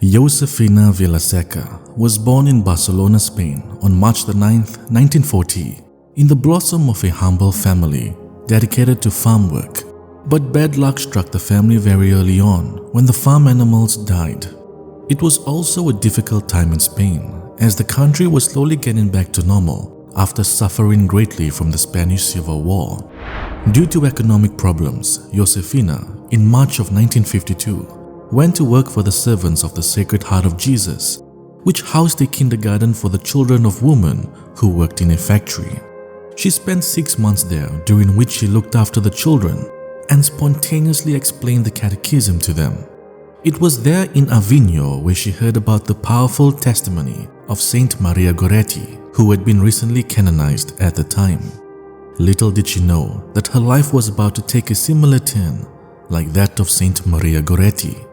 Josefina Vilaseca was born in Barcelona, Spain on March 9, 1940, in the blossom of a humble family dedicated to farm work. But bad luck struck the family very early on when the farm animals died. It was also a difficult time in Spain, as the country was slowly getting back to normal after suffering greatly from the Spanish Civil War. Due to economic problems, Josefina, in March of 1952, went to work for the Servants of the Sacred Heart of Jesus, which housed a kindergarten for the children of women who worked in a factory. She spent 6 months there, during which she looked after the children and spontaneously explained the catechism to them. It was there in Avignon where she heard about the powerful testimony of Saint Maria Goretti, who had been recently canonized at the time. Little did she know that her life was about to take a similar turn like that of Saint Maria Goretti.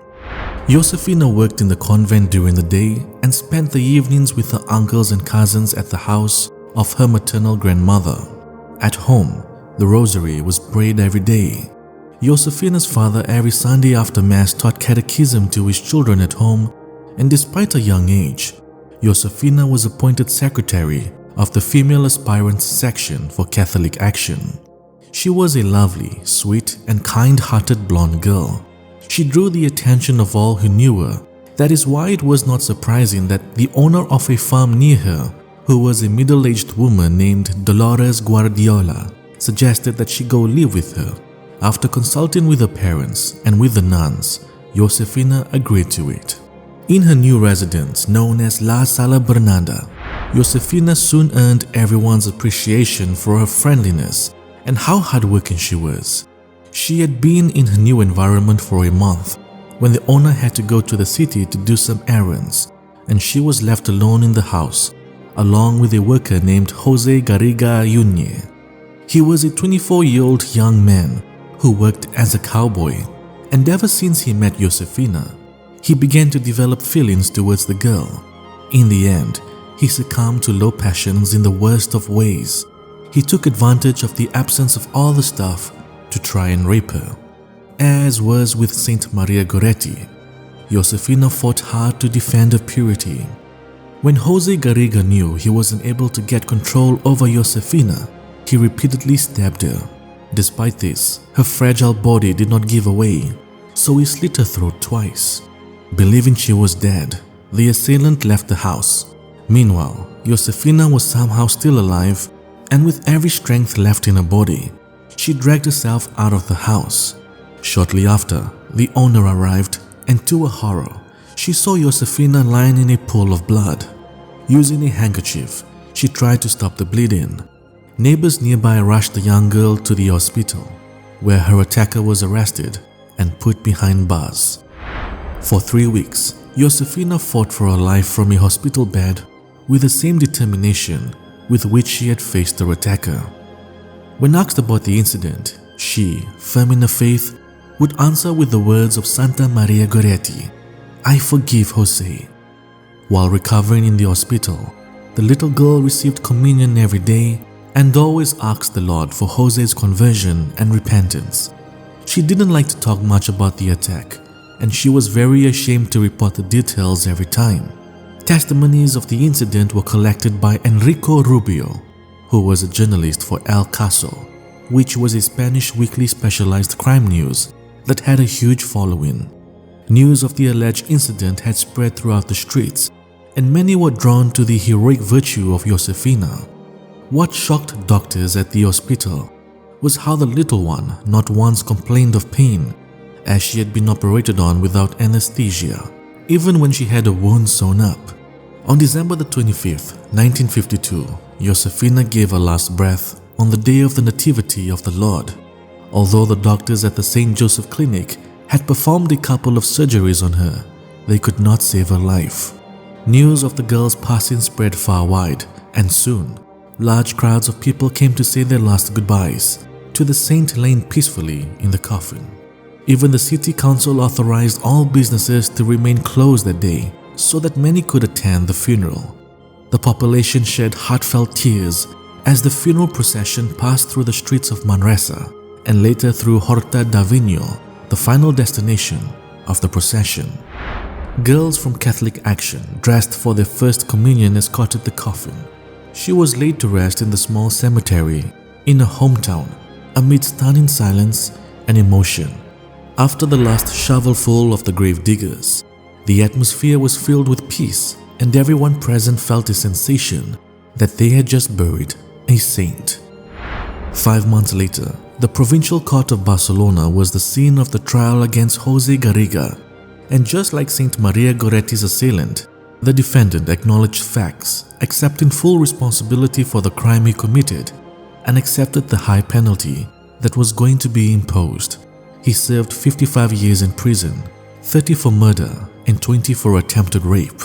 Josefina worked in the convent during the day and spent the evenings with her uncles and cousins at the house of her maternal grandmother. At home, the rosary was prayed every day. Josefina's father every Sunday after Mass taught catechism to his children at home, and despite a young age, Josefina was appointed secretary of the Female Aspirants Section for Catholic Action. She was a lovely, sweet, and kind-hearted blonde girl. She drew the attention of all who knew her. That is why it was not surprising that the owner of a farm near her, who was a middle-aged woman named Dolores Guardiola, suggested that she go live with her. After consulting with her parents and with the nuns, Josefina agreed to it. In her new residence, known as La Sala Bernarda, Josefina soon earned everyone's appreciation for her friendliness and how hardworking she was. She had been in her new environment for a month when the owner had to go to the city to do some errands, and she was left alone in the house, along with a worker named Jose Garriga Yuñe. He was a 24-year-old young man who worked as a cowboy, and ever since he met Josefina, he began to develop feelings towards the girl. In the end, he succumbed to low passions in the worst of ways. He took advantage of the absence of all the stuff to try and rape her. As was with Saint Maria Goretti, Josefina fought hard to defend her purity. When Jose Garriga knew he wasn't able to get control over Josefina, he repeatedly stabbed her. Despite this, her fragile body did not give away, so he slit her throat twice. Believing she was dead, the assailant left the house. Meanwhile, Josefina was somehow still alive, and with every strength left in her body, she dragged herself out of the house. Shortly after, the owner arrived, and to her horror, she saw Josefina lying in a pool of blood. Using a handkerchief, she tried to stop the bleeding. Neighbors nearby rushed the young girl to the hospital, where her attacker was arrested and put behind bars. For 3 weeks, Josefina fought for her life from a hospital bed with the same determination with which she had faced her attacker. When asked about the incident, she, firm in her faith, would answer with the words of Santa Maria Goretti, "I forgive Jose." While recovering in the hospital, the little girl received communion every day and always asked the Lord for Jose's conversion and repentance. She didn't like to talk much about the attack, and she was very ashamed to report the details every time. Testimonies of the incident were collected by Enrico Rubio, who was a journalist for El Caso, which was a Spanish weekly specialized crime news that had a huge following. News of the alleged incident had spread throughout the streets, and many were drawn to the heroic virtue of Josefina. What shocked doctors at the hospital was how the little one not once complained of pain, as she had been operated on without anesthesia, even when she had a wound sewn up. On December the 25th, 1952, Josefina gave her last breath on the day of the Nativity of the Lord. Although the doctors at the St. Joseph Clinic had performed a couple of surgeries on her, they could not save her life. News of the girl's passing spread far wide, and soon, large crowds of people came to say their last goodbyes to the saint laying peacefully in the coffin. Even the city council authorized all businesses to remain closed that day so that many could attend the funeral. The population shed heartfelt tears as the funeral procession passed through the streets of Manresa and later through Horta d'Avignon, the final destination of the procession. Girls from Catholic Action, dressed for their first communion, escorted the coffin. She was laid to rest in the small cemetery in her hometown amid stunning silence and emotion. After the last shovelful of the grave diggers, the atmosphere was filled with peace, and everyone present felt a sensation that they had just buried a saint. 5 months later, the provincial court of Barcelona was the scene of the trial against Jose Garriga, and just like Saint Maria Goretti's assailant, the defendant acknowledged facts, accepting full responsibility for the crime he committed, and accepted the high penalty that was going to be imposed. He served 55 years in prison, 30 for murder and 20 for attempted rape.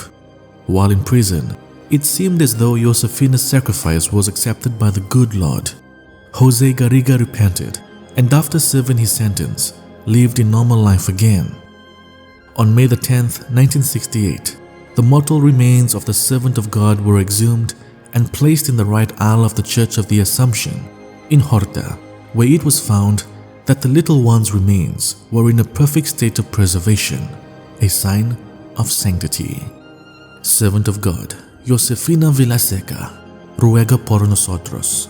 While in prison, it seemed as though Josefina's sacrifice was accepted by the good Lord. Jose Garriga repented, and after serving his sentence, lived a normal life again. On May 10, 1968, the mortal remains of the servant of God were exhumed and placed in the right aisle of the Church of the Assumption in Horta, where it was found that the little one's remains were in a perfect state of preservation, a sign of sanctity. Servant of God, Josefina Vilaseca, ruega por nosotros.